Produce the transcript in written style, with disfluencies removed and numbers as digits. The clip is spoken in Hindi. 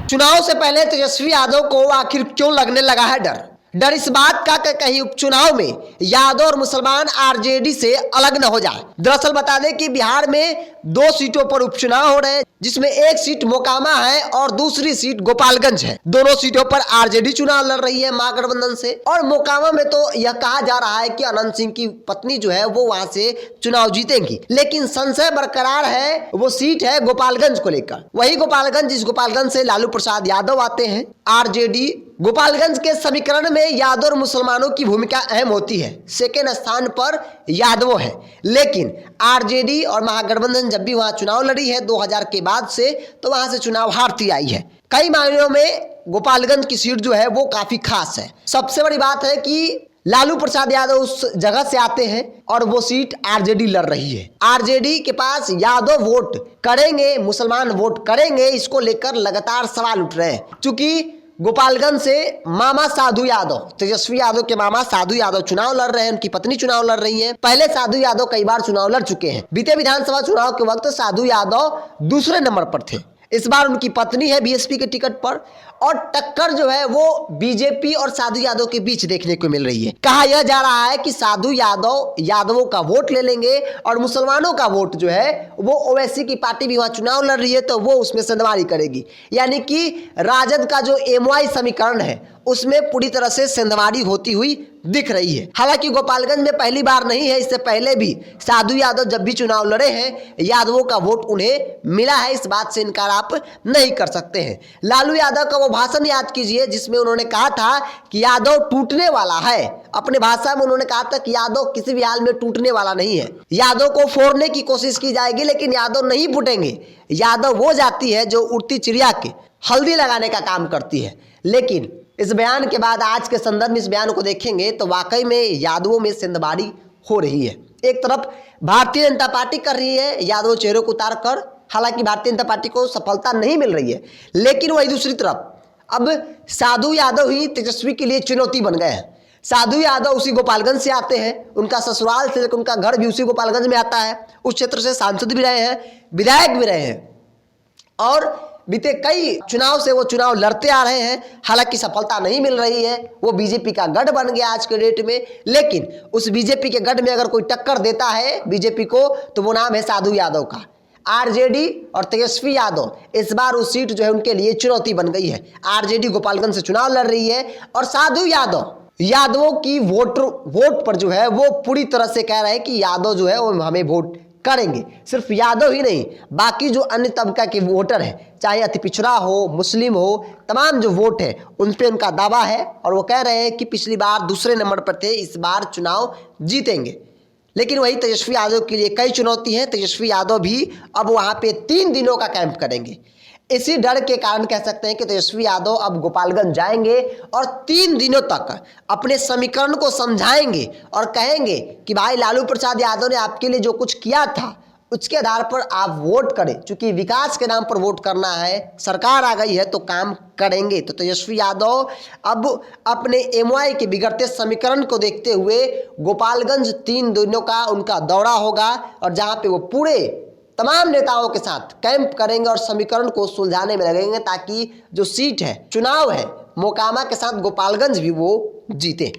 चुनाव से पहले तेजस्वी यादव को आखिर क्यों लगने लगा है डर? डर इस बात का कि कहीं उपचुनाव में यादव और मुसलमान आरजेडी से अलग न हो जाए। दरअसल बता दें कि बिहार में 2 सीटों पर उपचुनाव हो रहे हैं, जिसमें एक सीट मोकामा है और दूसरी सीट गोपालगंज है। दोनों सीटों पर आरजेडी चुनाव लड़ रही है महागठबंधन से। और मोकामा में तो यह कहा जा रहा है कि अनंत सिंह की पत्नी जो है वो वहां से चुनाव जीतेंगी, लेकिन संशय बरकरार है वो सीट है गोपालगंज को लेकर। वही गोपालगंज, जिस गोपालगंज से लालू प्रसाद यादव आते हैं। आरजेडी गोपालगंज के समीकरण में यादव और मुसलमानों की भूमिका अहम होती है। सेकेंड स्थान पर यादव है, लेकिन आरजेडी और महागठबंधन जब भी वहां चुनाव लड़ी है 2000 के बाद से, तो वहां से चुनाव हारती आई है। कई मायनों में गोपालगंज की सीट जो है वो काफी खास है। सबसे बड़ी बात है कि लालू प्रसाद यादव उस जगह से आते हैं और वो सीट आरजेडी लड़ रही है। आरजेडी के पास यादव वोट करेंगे, मुसलमान वोट करेंगे, इसको लेकर लगातार सवाल उठ रहे हैं। क्योंकि गोपालगंज से मामा साधु यादव, तेजस्वी यादव के मामा साधु यादव चुनाव लड़ रहे हैं, उनकी पत्नी चुनाव लड़ रही है। पहले साधु यादव कई बार चुनाव लड़ चुके हैं। बीते विधानसभा चुनाव के वक्त साधु यादव दूसरे नंबर पर थे। इस बार उनकी पत्नी है बीएसपी के टिकट पर, और टक्कर जो है वो बीजेपी और साधु यादव के बीच देखने को मिल रही है। कहा यह जा रहा है कि साधु यादव यादवों का वोट ले लेंगे और मुसलमानों का वोट जो है वो ओवैसी की पार्टी भी वहां चुनाव लड़ रही है तो वो उसमें सेंधमारी करेगी। यानी कि राजद का जो एमवाई समीकरण है उसमें पूरी तरह से सेंधमारी होती हुई दिख रही है। हालांकि गोपालगंज में पहली बार नहीं है, इससे पहले भी साधु यादव जब भी चुनाव लड़े हैं यादवों का वोट उन्हें मिला है। इस बात से इनकार आप नहीं कर सकते हैं। लालू यादव का वो भाषण याद कीजिए जिसमें उन्होंने कहा था कि यादव टूटने वाला है। अपने भाषा में उन्होंने कहा था कि यादव किसी भी हाल में टूटने वाला नहीं है। यादव को फोड़ने की कोशिश की जाएगी लेकिन यादव नहीं फूटेंगे। यादव वो जाति है जो उड़ती चिड़िया के हल्दी लगाने का काम करती है। लेकिन इस बयान के बाद आज के संदर्भ में इस बयान को देखेंगे तो वाकई में यादवों में सेंधमारी हो रही है। एक तरफ भारतीय जनता पार्टी कर रही है यादव चेहरों को उतार कर, हालांकि भारतीय जनता पार्टी को सफलता नहीं मिल रही है, लेकिन वही दूसरी तरफ अब साधु यादव ही तेजस्वी के लिए चुनौती बन गए हैं। साधु यादव उसी गोपालगंज से आते हैं, उनका ससुराल से लेकर उनका घर भी उसी गोपालगंज में आता है। उस क्षेत्र से सांसद भी रहे हैं, विधायक भी रहे हैं, और बीते कई चुनाव से वो चुनाव लड़ते आ रहे हैं। हालांकि सफलता नहीं मिल रही है। वो बीजेपी का गढ़ बन गया आज के डेट में, लेकिन उस बीजेपी के गढ़ में अगर कोई टक्कर देता है बीजेपी को तो वो नाम है साधु यादव का। आरजेडी और तेजस्वी यादव इस बार उस सीट जो है उनके लिए चुनौती बन गई है। आरजेडी गोपालगंज से चुनाव लड़ रही है और साधु यादवों की वोट पर जो है वो पूरी तरह से कह रहे हैं कि यादव जो है वो हमें वोट करेंगे। सिर्फ यादव ही नहीं, बाकी जो अन्य तबका के वोटर हैं, चाहे अति पिछड़ा हो, मुस्लिम हो, तमाम जो वोट है उन पे उनका दावा है और वो कह रहे हैं कि पिछली बार दूसरे नंबर पर थे, इस बार चुनाव जीतेंगे। लेकिन वही तेजस्वी यादव के लिए कई चुनौती है। तेजस्वी यादव भी अब वहां पे 3 दिनों का कैंप करेंगे। इसी डर के कारण कह सकते हैं कि तेजस्वी यादव अब गोपालगंज जाएंगे और 3 दिनों तक अपने समीकरण को समझाएंगे और कहेंगे कि भाई लालू प्रसाद यादव ने आपके लिए जो कुछ किया था उसके आधार पर आप वोट करें। चूंकि विकास के नाम पर वोट करना है, सरकार आ गई है तो काम करेंगे। तो तेजस्वी यादव अब अपने एमवाई के बिगड़ते समीकरण को देखते हुए गोपालगंज 3 दिनों का उनका दौरा होगा और जहां पे वो पूरे तमाम नेताओं के साथ कैंप करेंगे और समीकरण को सुलझाने में लगेंगे ताकि जो सीट है, चुनाव है, मोकामा के साथ गोपालगंज भी वो जीते।